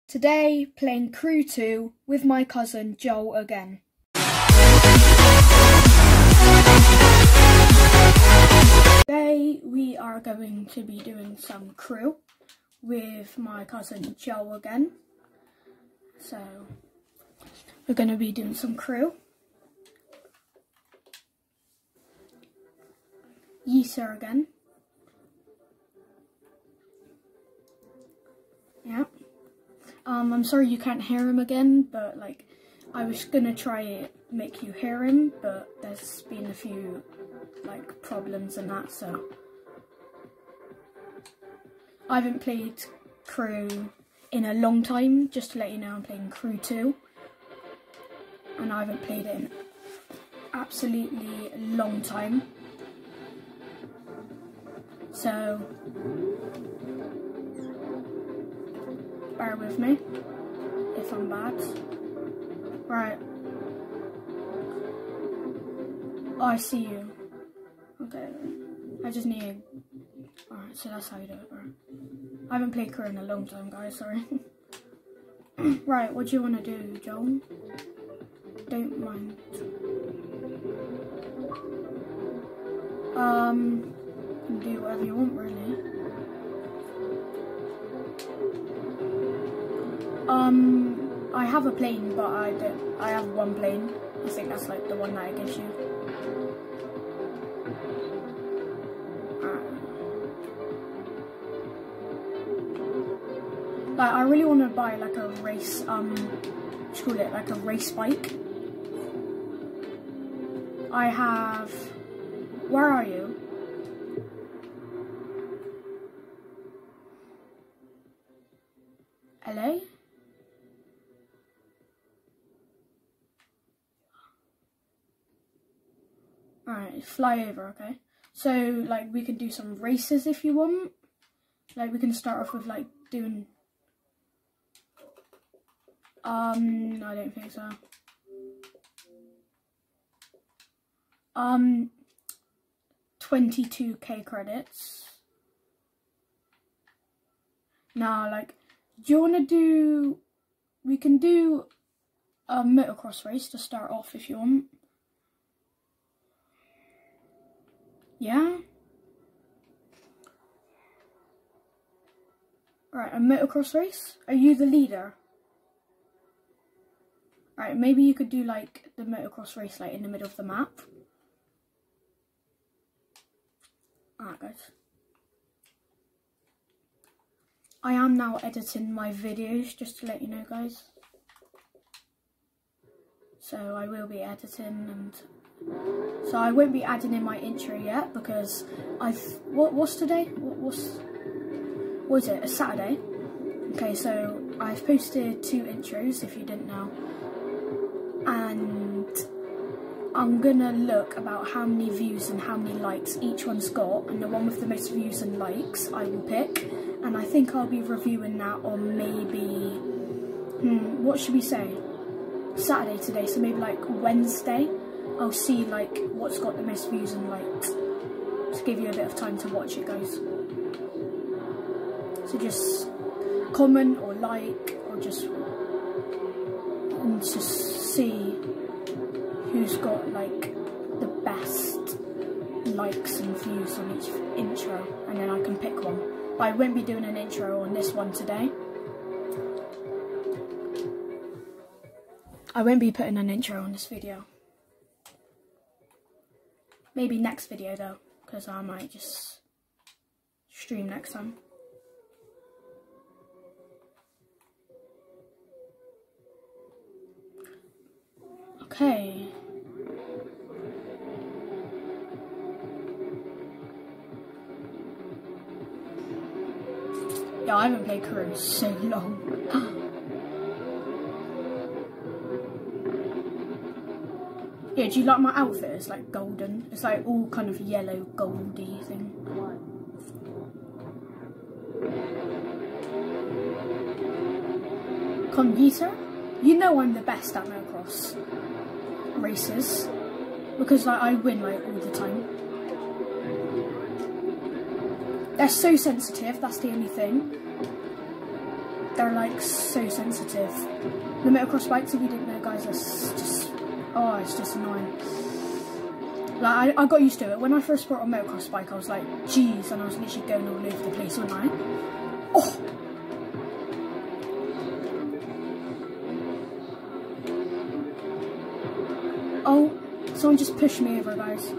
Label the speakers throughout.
Speaker 1: Today, playing Crew 2 with my cousin Joel again. Today, we are going to be doing some Crew with my cousin Joel again. So, we're going to be doing some Crew. Yes, sir, again. Yeah. I'm sorry you can't hear him again, but like, I was gonna try make you hear him, but there's been a few like problems and that, so I haven't played Crew in a long time. Just to let you know, I'm playing Crew 2, and I haven't played it in absolutely long time. So bear with me if I'm bad. Right. Oh, I see you. Okay. I just need... Alright, so that's how you do it. Right. I haven't played Crew in a long time, guys, sorry. Right, what do you want to do, Joel? Don't mind. You can do whatever you want, really. I have a plane, but I have one plane. I think that's like the one that I gives you. Like, I really want to buy like a race, what do you call it, like a race bike. I have, where are you? LA? Alright, fly over, okay? So, like, we can do some races if you want. Like, we can start off with, like, doing... I don't think so. 22k credits. Now, like, do you want to do... We can do a motocross race to start off if you want. Yeah? Right, a motocross race? Are you the leader? Right, maybe you could do like the motocross race like in the middle of the map. Alright, guys. I am now editing my videos, just to let you know, guys. So I will be editing, and so I won't be adding in my intro yet because what's today? What is it? A Saturday? Okay, so I've posted 2 intros if you didn't know, and I'm gonna look about how many views and how many likes each one's got, and the one with the most views and likes I will pick, and I think I'll be reviewing that on maybe what should we say? Saturday today, so maybe like Wednesday. I'll see like what's got the most views and likes to give you a bit of time to watch it, guys. So just comment or like, or just see who's got like the best likes and views on each intro, and then I can pick one. But I won't be doing an intro on this one today. I won't be putting an intro on this video. Maybe next video though, because I might just stream next time. Okay. Yeah, I haven't played Crew in so long. Yeah, do you like my outfit? It's like golden. It's like all kind of yellow, goldy thing. Computer? You know I'm the best at motocross races because like I win like all the time. They're so sensitive, that's the only thing. they're like so sensitive. The motocross bikes, if you didn't know, guys, are just, oh, it's just annoying. Like, I got used to it. When I first bought a motocross bike, I was like, geez, and I was literally going all over the place, wasn't I? Oh! Oh, someone just pushed me over, guys.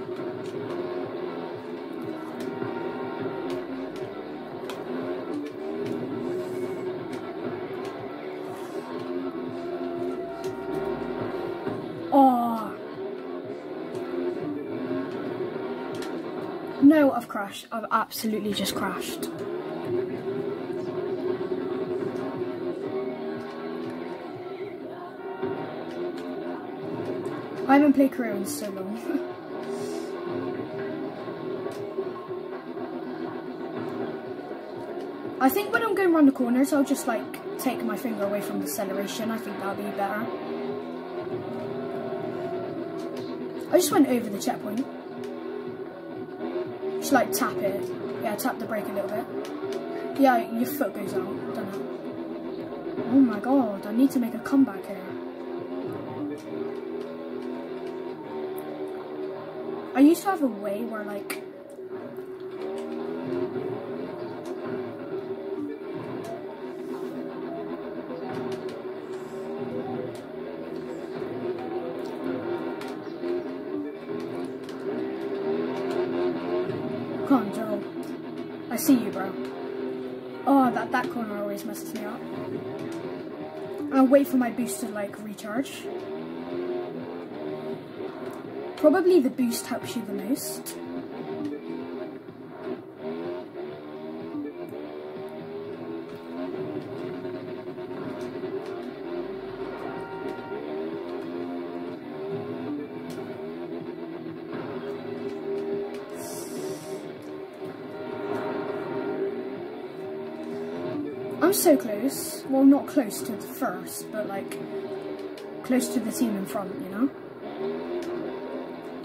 Speaker 1: Oh. No, I've crashed. I've absolutely just crashed. I haven't played career in so long. I think when I'm going around the corners, I'll just like take my finger away from the acceleration. I think that'll be better. I just went over the checkpoint. Just like tap it. Yeah, tap the brake a little bit. Yeah, your foot goes out. I don't know. Oh my god, I need to make a comeback here. I used to have a way where like come on, Joel. I see you, bro. Oh, that corner always messes me up. I'll wait for my boost to like recharge. Probably the boost helps you the most. I'm so close. Well, not close to the first, but like close to the team in front, you know?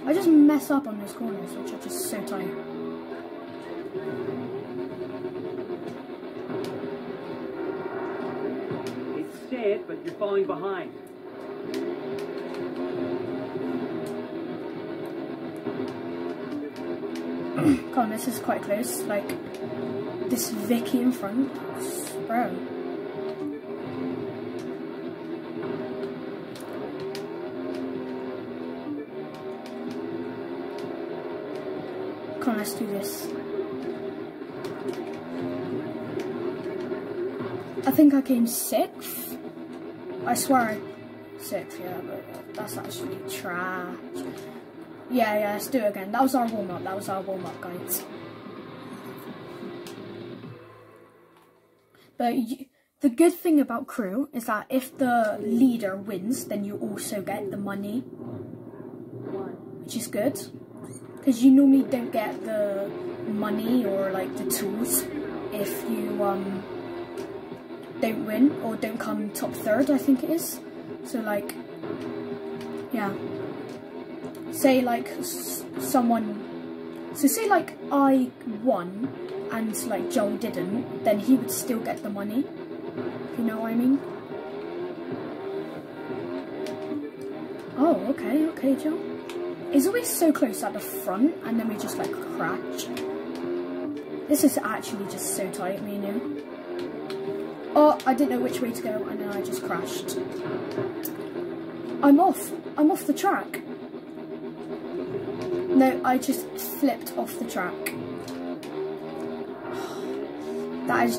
Speaker 1: I just mess up on those corners, which are just so tight.
Speaker 2: It's set, but you're falling behind.
Speaker 1: Come on, this is quite close. Like, this Vicky in front. Bro. Come on, let's do this. I think I came 6th. I swear 6th, yeah, but that's actually trash. Yeah, let's do it again. That was our warm-up. That was our warm-up, guys. But the good thing about crew is that if the leader wins, then you also get the money, which is good. Because you normally don't get the money or like the tools if you don't win or don't come top 3rd, I think it is. So like, yeah. Say like someone, so say like I won and like Joel didn't, then he would still get the money. You know what I mean? Oh, okay, Joel. It's always so close at the front and then we just like crash. This is actually just so tight, me and you. Oh, I didn't know which way to go and then I just crashed. I'm off the track. No, I just flipped off the track. That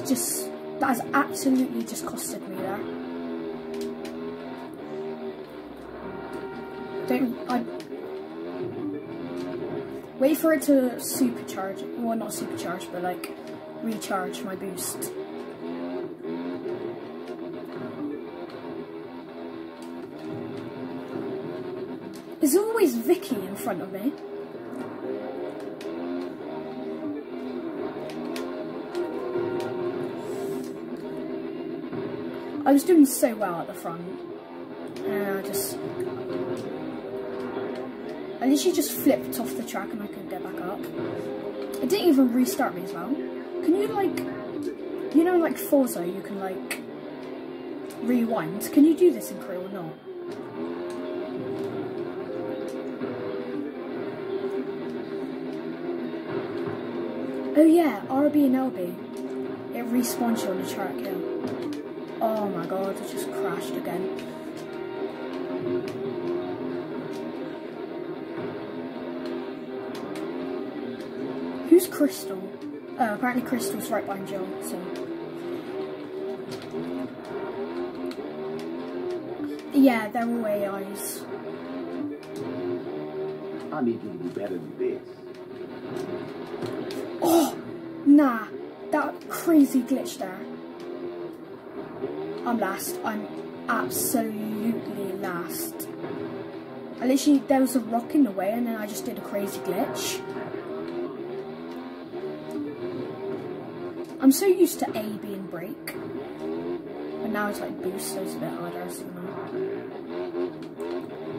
Speaker 1: has absolutely just costed me there. Wait for it to supercharge. Well, not supercharge, but like recharge my boost. There's always Vicky in front of me. I was doing so well at the front. I literally just flipped off the track and I couldn't get back up. It didn't even restart me as well. Can you like, you know like Forza, you can like rewind. Can you do this in Crew or not? Oh yeah, RB and LB. It respawns you on the track hill. Oh my god, it just crashed again. Who's Crystal? Apparently Crystal's right behind Joel, so. Yeah, they're all AIs.
Speaker 3: I need you to be better than this.
Speaker 1: Oh, nah, that crazy glitch there. I'm last. I'm absolutely last. I literally, there was a rock in the way and then I just did a crazy glitch. I'm so used to A being brake. And now it's like boost, so it's a bit harder, so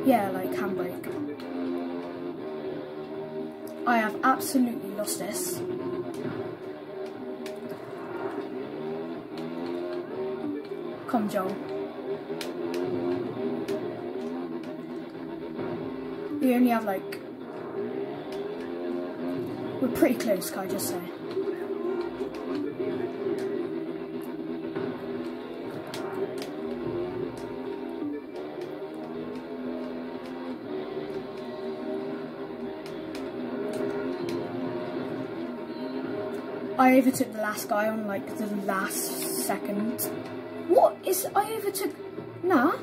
Speaker 1: yeah, like handbrake. I have absolutely lost this. Come, Joel. We only have like... We're pretty close, can I just say. I overtook the last guy on like the last second. What is, I overtook, nah.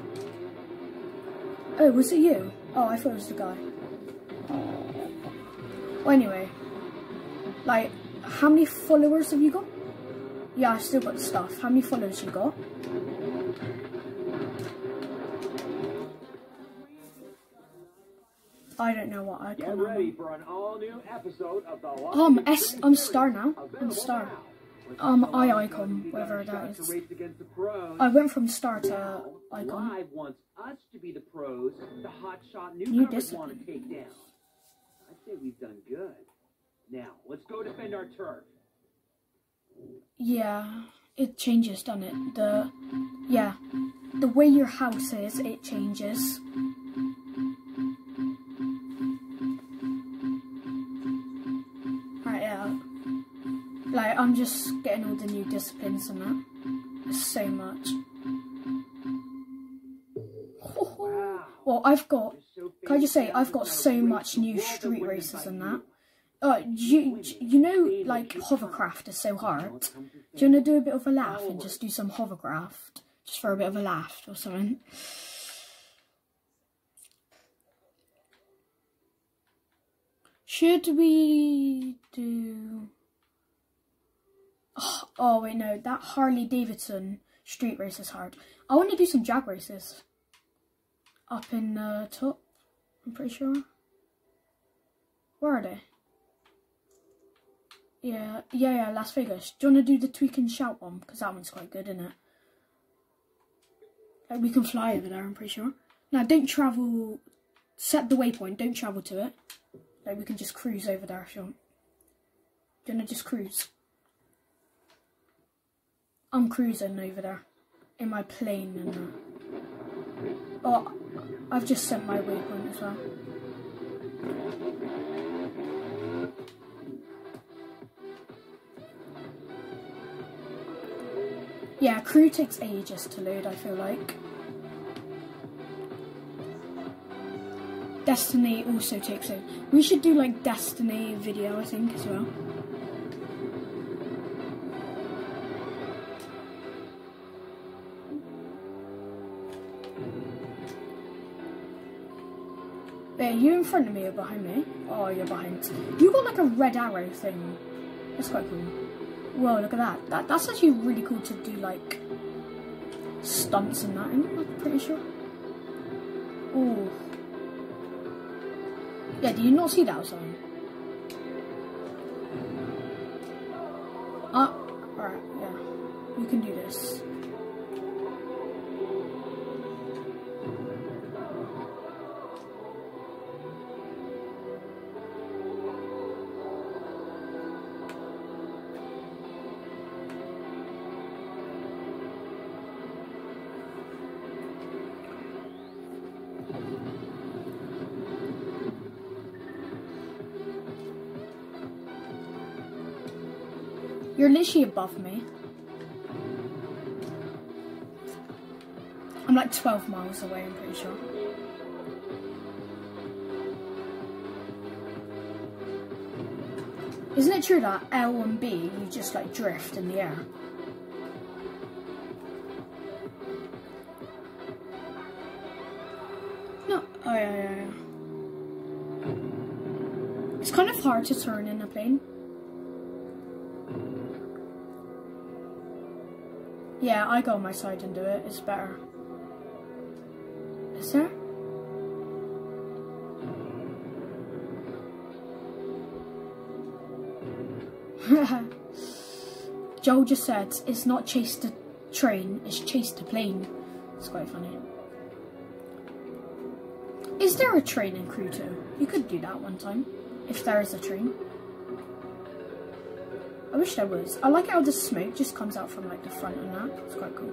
Speaker 1: Oh, was it you? Oh, I thought it was the guy. Well, anyway, like, how many followers have you got? Yeah, I've still got stuff. How many followers you got? I don't know what I
Speaker 2: Get ready for an all-new episode of the
Speaker 1: I'm star now. I'm star. I icon, whatever that is. I went from star to icon.
Speaker 2: Live wants us to be the pros, the hotshot
Speaker 1: New
Speaker 2: newcomers want to
Speaker 1: discipline.
Speaker 2: take down. I'd say we've done good. Now, let's go defend our turf.
Speaker 1: Yeah, it changes, doesn't it? The way your house is, it changes. Right, yeah. Like, I'm just getting all the new disciplines and that. It's so much. Well, I've got, can I just say, I've got so much new street races and that. You know, like, hovercraft is so hard. Do you want to do a bit of a laugh and just do some hovercraft? Just for a bit of a laugh or something. Should we do... Oh, wait, no. That Harley Davidson street race is hard. I want to do some drag races. Up in the top, I'm pretty sure. Where are they? Yeah, Las Vegas. Do you want to do the tweak and shout one? Because that one's quite good, isn't it? Like, we can fly over there, I'm pretty sure. Now, don't travel... Set the waypoint, don't travel to it. Like, we can just cruise over there if you want. Do you want to just cruise? I'm cruising over there. In my plane and that. Oh, I've just sent my waypoint as well. Yeah, crew takes ages to load, I feel like. Destiny also takes it. We should do like Destiny video, I think, as well. Are you in front of me or behind me? Oh, you're behind. You got like a red arrow thing. That's quite cool. Whoa, look at that. That's actually really cool to do like stunts and that in, I'm pretty sure. Ooh. Yeah, do you not see that or something? Alright, yeah. You can do this. You're literally above me. I'm like 12 miles away, I'm pretty sure. Isn't it true that L and B, you just like drift in the air? No, oh yeah. It's kind of hard to turn in a plane. Yeah, I go on my side and do it, it's better. Is there? Joel just said, it's not chase the train, it's chase the plane. It's quite funny. Is there a train in Crew 2? You could do that one time, if there is a train. I wish there was. I like how the smoke just comes out from like the front and that. It's quite cool.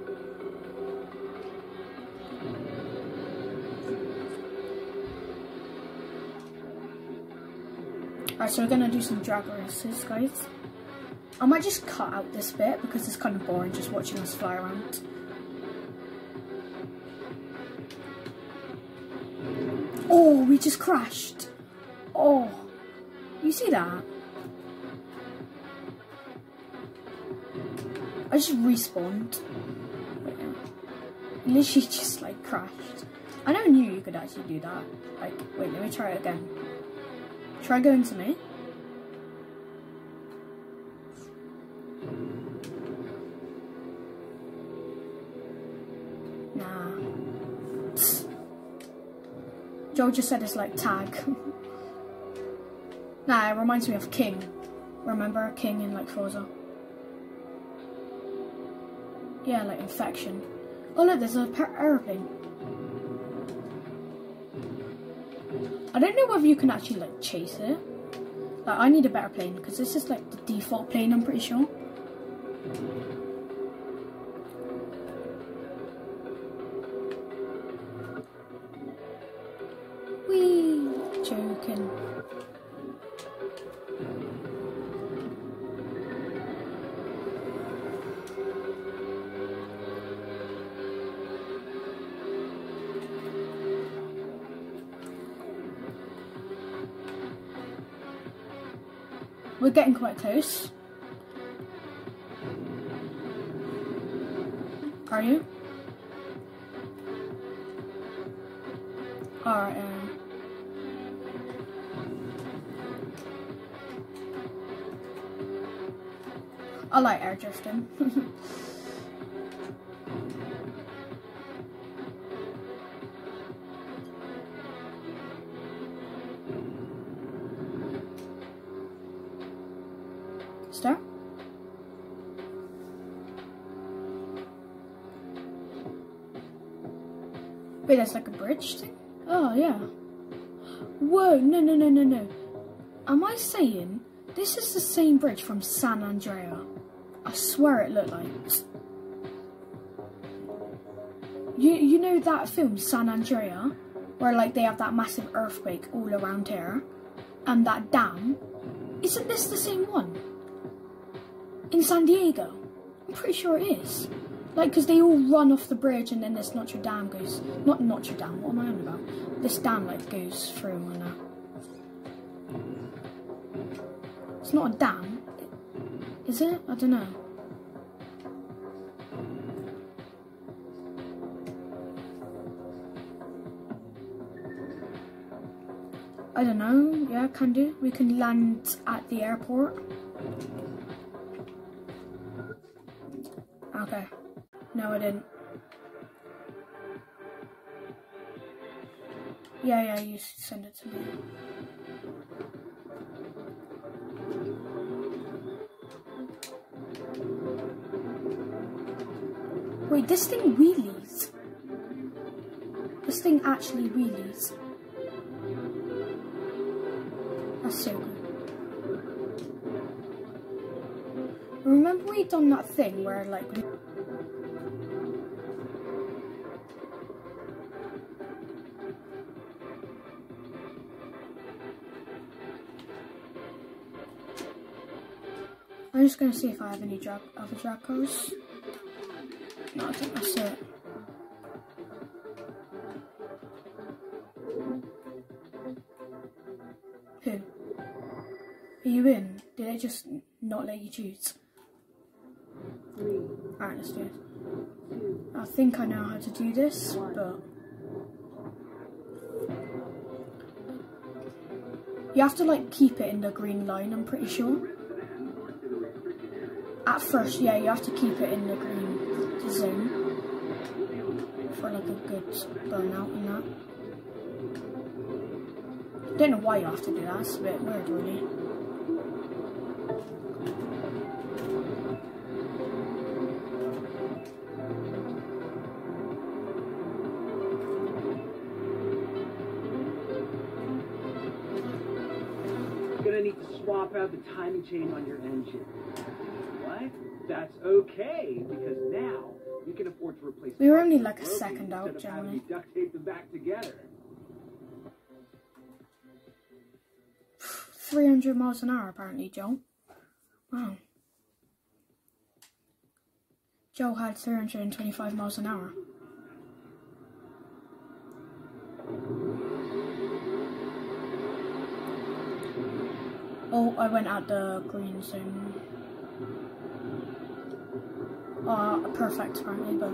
Speaker 1: Alright, so we're gonna do some drag races, guys. I might just cut out this bit because it's kind of boring just watching us fly around. Oh, we just crashed. Oh, you see that? I just respawned. Literally just like crashed. I never knew you could actually do that. Like, wait, let me try it again. Try going to me. Nah. Psst. Joel just said it's like tag. Nah, it reminds me of King. Remember King in like Forza? Yeah, like infection. Oh look, there's an aeroplane. I don't know whether you can actually like chase it. Like, I need a better plane because this is like the default plane, I'm pretty sure. Whee! Joking. We're getting quite close. Are you? Alright, I like air drifting. Start. Wait, that's like a bridge thing? Oh, yeah. Whoa, no. Am I saying this is the same bridge from San Andrea? I swear it looked like. You know that film, San Andrea? Where like they have that massive earthquake all around here? And that dam? Isn't this the same one? In San Diego? I'm pretty sure it is. Like, because they all run off the bridge and then this Notre Dame goes... Not Notre Dame, what am I on about? This dam, like, goes through and that. It's not a dam. Is it? I don't know. I don't know. Yeah, can do. We can land at the airport. Okay. No, I didn't. Yeah, you send it to me. Wait, this thing wheelies. This thing actually wheelies. That's so good. Remember we done that thing where like... I'm just going to see if I have any other drag cars. No, I think that's it. Who? Are you in? Did it just not let you choose? Alright, let's do it. I think I know how to do this, but you have to like keep it in the green line, I'm pretty sure. At first, yeah, you have to keep it in the green zone for like a good burnout and that. Don't know why you have to do that, it's a bit weird really.
Speaker 2: Gonna need to swap out the timing chain on your engine. What? That's okay, because now you can afford to replace.
Speaker 1: We were only like a second out, generally.
Speaker 2: Duct tape them back together.
Speaker 1: 300 miles an hour, apparently, Joe. Wow. Joe had 325 miles an hour. Oh, I went out the green zone. Perfect, apparently, but...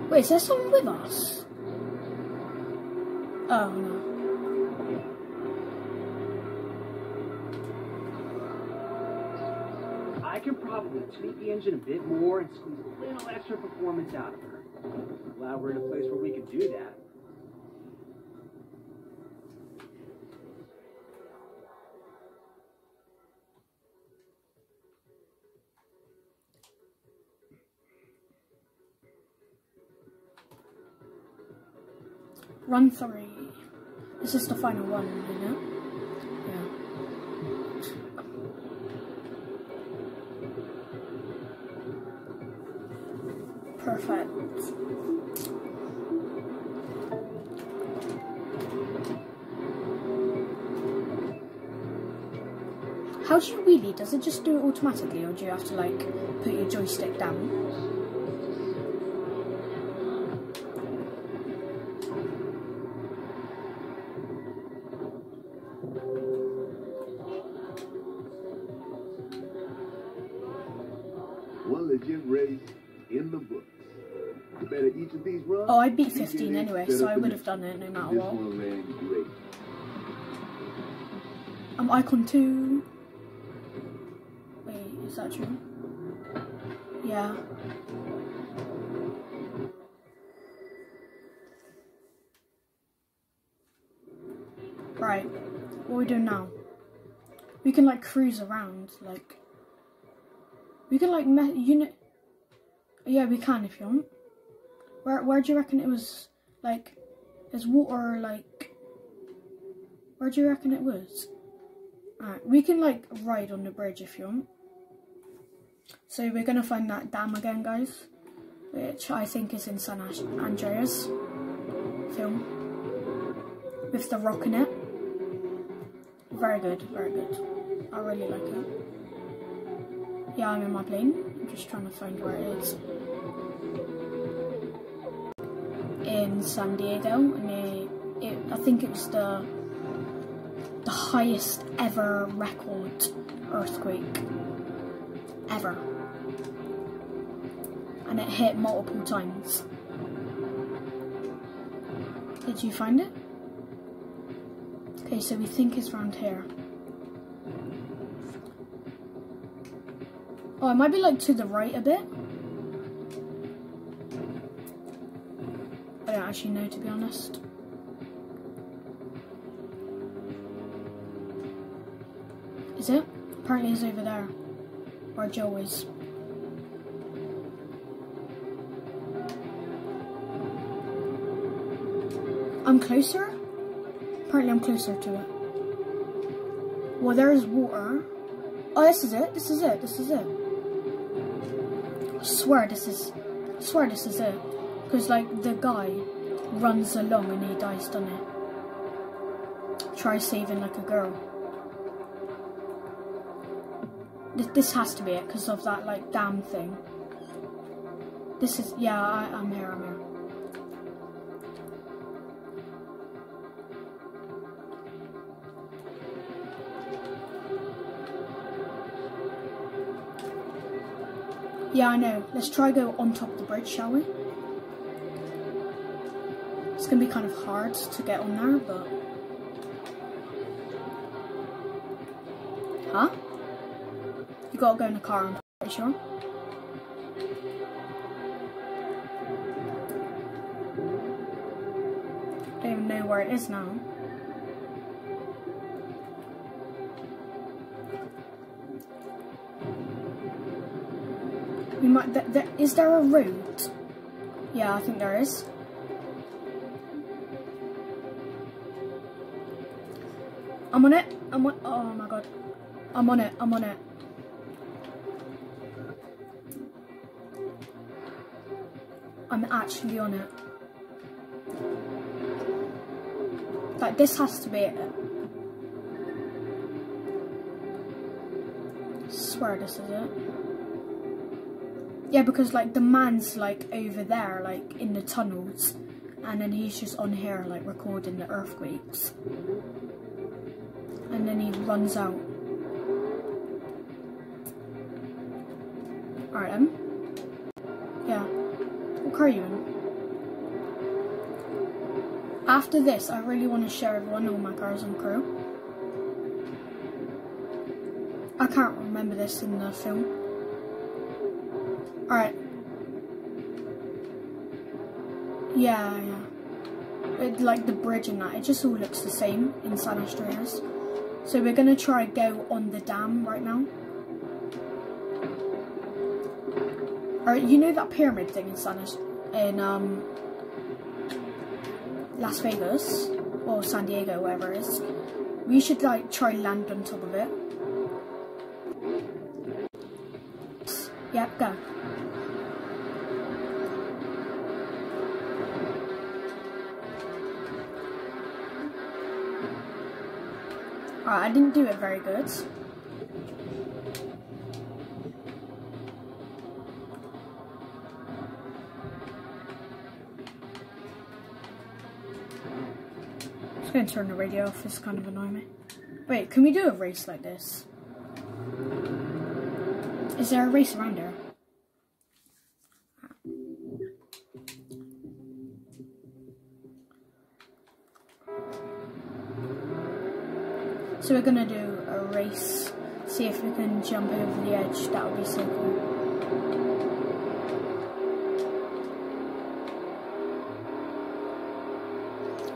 Speaker 1: Wait, is there someone with us? Oh, no.
Speaker 2: I can probably tweak the engine a bit more and squeeze a little extra performance out of her. I'm glad we're in a place where we can do that.
Speaker 1: Run 3. This is the final one, isn't it? Yeah. Perfect. How do you wheelie? Does it just do it automatically, or do you have to like put your joystick down?
Speaker 3: One legit race in the books. You better each of these runs.
Speaker 1: Oh, I beat 15 anyway, so I would have done it no matter
Speaker 3: This
Speaker 1: what.
Speaker 3: one ran great.
Speaker 1: I'm Icon 2. Wait, is that true? Yeah. Right, what are we doing now? We can like cruise around, like... We can like, yeah, we can if you want. Where do you reckon it was, like, there's water, like, where do you reckon it was? Alright, we can like ride on the bridge if you want. So we're gonna find that dam again, guys, which I think is in San Andreas film, with the rock in it. Very good, very good. I really like it. Yeah, I'm in my plane. I'm just trying to find where it is. In San Diego, and I think it was the highest ever record earthquake ever, and it hit multiple times. Did you find it? Okay, so we think it's around here. Oh, it might be like to the right a bit. I don't actually know, to be honest. Is it? Apparently it's over there, where Joe is. I'm closer? Apparently I'm closer to it. Well, there's water. Oh, this is it, this is it, this is it. I swear this is it. Because like the guy runs along and he dies, doesn't he? try saving like a girl. This has to be it because of that like dam thing. This is, yeah, I'm here. Yeah, I know. Let's try go on top of the bridge, shall we? It's gonna be kind of hard to get on there, but... Huh? You gotta go in the car, I'm pretty sure. Don't even know where it is now. We might. Is there a route? Yeah, I think there is. I'm on it. Oh my god. I'm on it. I'm actually on it. Like, this has to be it. I swear this is it. Yeah, because like the man's like over there, like in the tunnels, and then he's just on here like recording the earthquakes. And then he runs out. Alright then. Yeah. What car are you in? After this, I really want to show everyone all my cars on crew. I can't remember this in the film. Alright. Yeah. It, like the bridge and that, it just all looks the same in San Andreas. So we're gonna try go on the dam right now. Alright, you know that pyramid thing in Las Vegas or San Diego, wherever it is. We should like try land on top of it. Yep, go. Alright, I didn't do it very good. I'm just going to turn the radio off, it's kind of annoying me. Wait, can we do a race like this? Is there a race around here? So we're gonna do a race, see if we can jump over the edge. That would be so cool.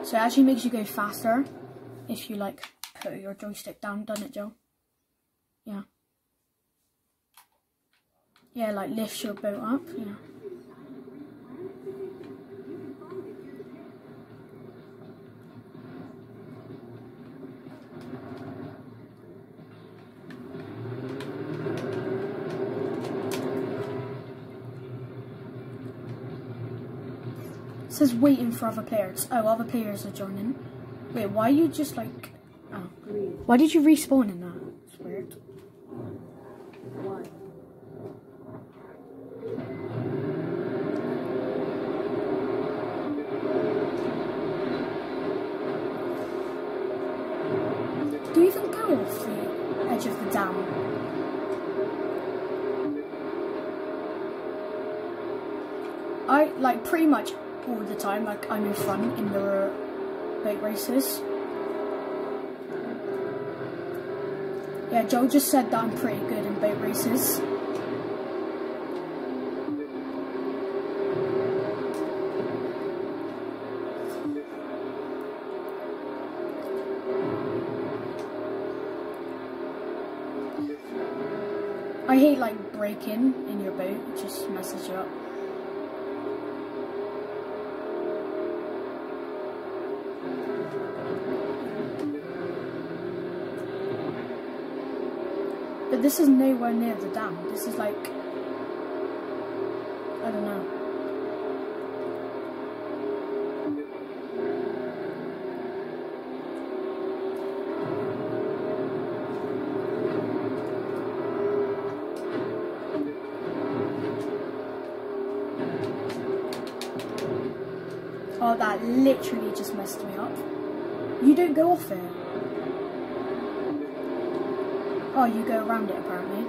Speaker 1: So it actually makes you go faster if you like put your joystick down, doesn't it, Joe? Yeah. Yeah, like lifts your boat up, yeah. It says waiting for other players. Oh, other players are joining. Wait, why are you just like... Oh. Why did you respawn in that? It's weird.
Speaker 4: Why?
Speaker 1: Do you even go off the edge of the dam? I, like, pretty much all the time, like, I'm in front in the boat races. Yeah, Joel just said that I'm pretty good in boat races. I hate like braking in your boat, it just messes you up. But this is nowhere near the dam. This is like, I don't know. Oh, that literally just messed me up. You don't go off it. Oh, you go around it apparently.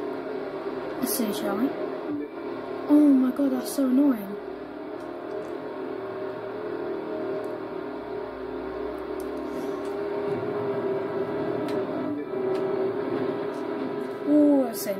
Speaker 1: Let's see, shall we? Oh my god, that's so annoying. Oh, let's see.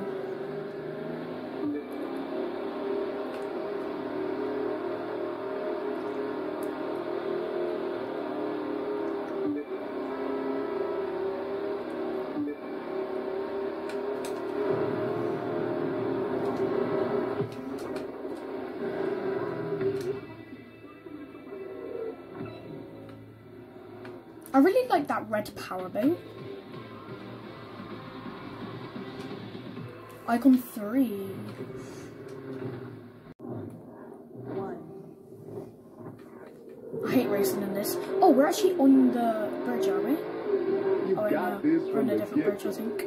Speaker 1: I really like that red powerboat. Icon 3.
Speaker 4: 1.
Speaker 1: I hate racing in this. Oh, we're actually on the bridge, are we?
Speaker 3: You
Speaker 1: Oh, wait, no.
Speaker 3: got this
Speaker 1: We're
Speaker 3: from
Speaker 1: on a
Speaker 3: the
Speaker 1: different bridge, I
Speaker 3: get-go.
Speaker 1: think.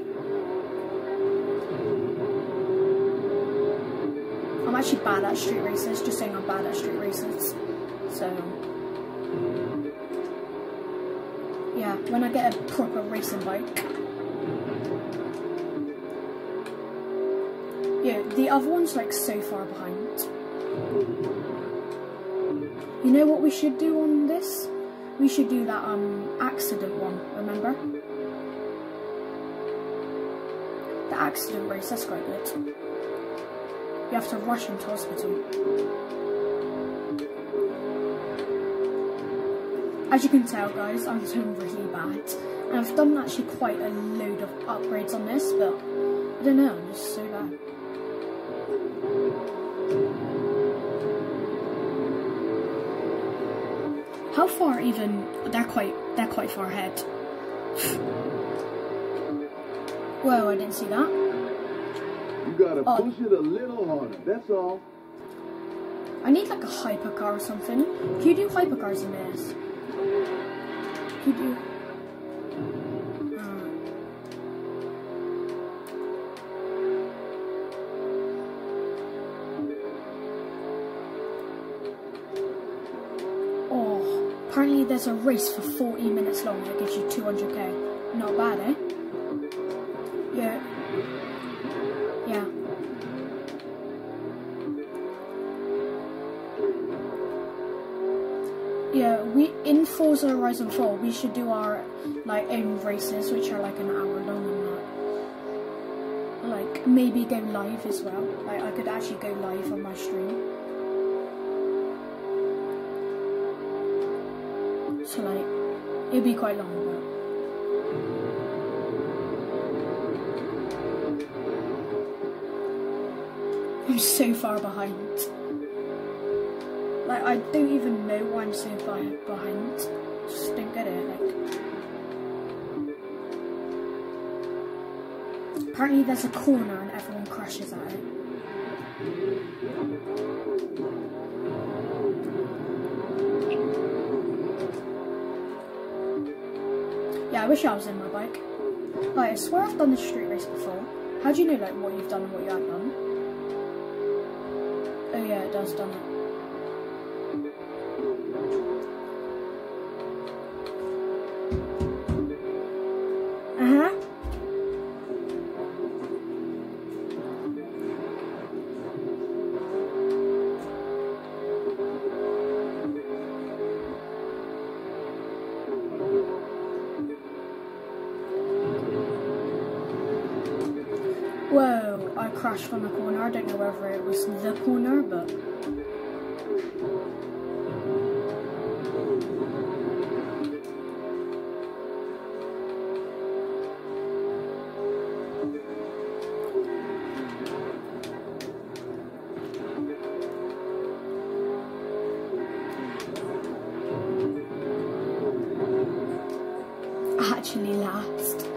Speaker 1: I'm actually bad at street races, just saying I'm bad at street races. So, yeah, when I get a proper racing bike. Yeah, the other one's like so far behind. You know what we should do on this? We should do that accident one, remember? The accident race, that's quite good. You have to rush into hospital. As you can tell, guys, I'm doing really bad. And I've done actually quite a load of upgrades on this, but I don't know, I'm just so bad. How far even? They're quite far ahead. Whoa, I didn't see that.
Speaker 3: You gotta push it a little harder, that's all.
Speaker 1: I need like a hypercar or something. Can you do hypercars in this? Can you do... Oh, apparently there's a race for 40 minutes long that gives you 200k. Not bad, eh? Yeah. Yeah. Yeah, in Forza Horizon 4, we should do our like own races, which are like an hour long and that. Like maybe go live as well. Like I could actually go live on my stream. So like it'd be quite long, but I'm so far behind. Like, I don't even know why I'm so far behind. Just don't get it, like. Apparently there's a corner and everyone crashes at it. Yeah, I wish I was in my bike. Like, I swear I've done this street race before. How do you know, like, what you've done and what you haven't done? Oh yeah, it does, doesn't it? Whoa, I crashed from the corner. I don't know whether it was the corner, but... actually last.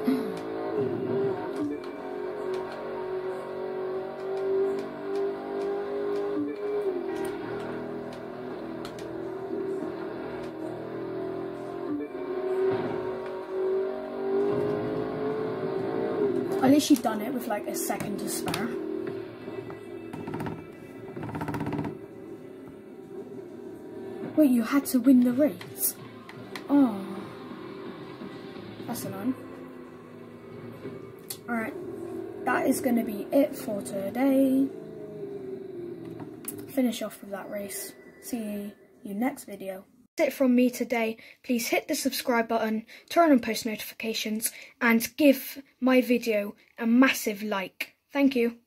Speaker 1: I literally done it with like a second to spare. Wait, you had to win the race? Oh. That's annoying. Alright, that is going to be it for today. Finish off with that race. See you next video. That's it from me today. Please hit the subscribe button, turn on post notifications, and give my video a massive like. Thank you.